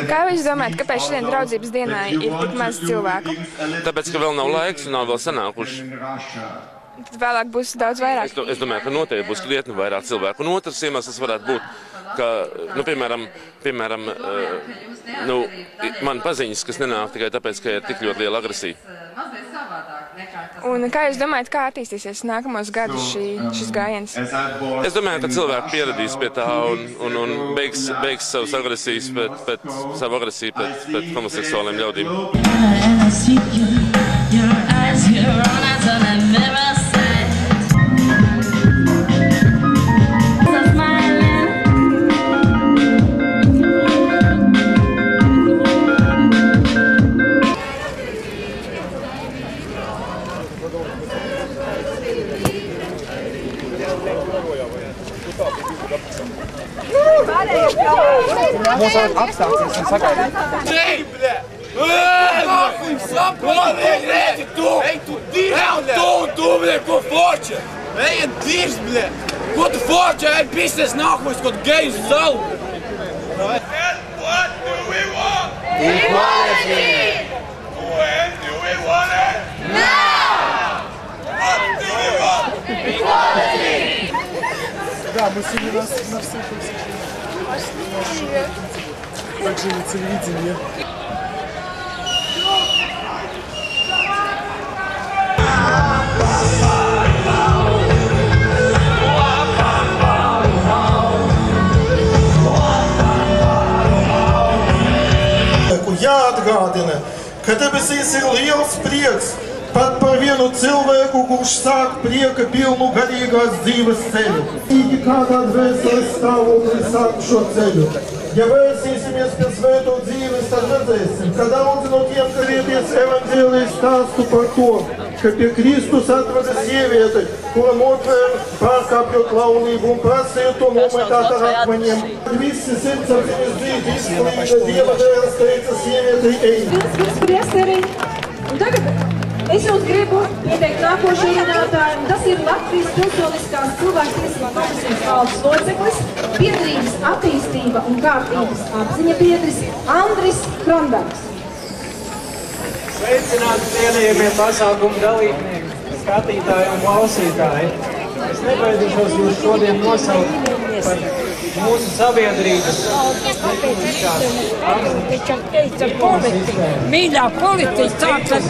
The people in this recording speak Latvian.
Kā jūs domājat, kāpēc šodien draudzības dienā ir tik maz cilvēku? Tāpēc, ka vēl nav laiks un nav vēl sanākuši. Tad vēlāk būs daudz vairāk. Es domāju, ka noteikti būs krietni vairāk cilvēku. Un otrs iemesls varētu būt, ka, piemēram, man paziņas, kas nenāk tikai tāpēc, ka ir tik ļoti liela agresija. Un kā jūs domājat, kā attīstīsies nākamos gadus šis gājiens? Es domāju, ka cilvēki pieradīs pie tā un beigs savas agresijas pret homoseksuāliem ļaudīm. Mums vajag apstāties un sagaidīt. Ej, bļē! Nākuņ, sapot! Ej, tu! Ej, tu dirž, bļē! Tu, bļē, ko foča? Ej, dirž, bļē! Ko tu foča? Ej, pisnes nākuņs, ko tu gejus salu! And what do we want? Equality! When do we want it? Now! What do we want? Equality! Да, мы сегодня на всех так же на телевидении. Jāatgādina, ka debesīs ir liels prieks pat par vienu cilvēku, kurš sāk prieka pilnu garīgās dzīves ceļu.Īgi kādā dvēseles stāvoklī sāk šo ceļu. Ja vērsīsimies pie svēto dzīves, tad redzēsim, ka daudzi no tiem, ka rieties evaņģēlijas stāstu par to, ka pie Kristus atrada sieviete, kura motvēra pārkāpjot laulību un prasīja to nometāt ar akmeņiem. Visi sirdsapziņas dzīvi izklīda Dieva dēls teica sievietei ej. Un tagad es jums gribu ieteikt nākošo runātāju, un tas ir Latvijas Pilsoniskās cilvēktiesību komisijas valdes loceklis, biedrības attīstība un kārtības apziņa biedris Andris Krondaks. Sveicināti cienījamie pasākumu dalībnieki, skatītāji un klausītāji. Es nebaidīšos jūs šodien nosaukt par mūsu sabiedrības mīļā politika, tad...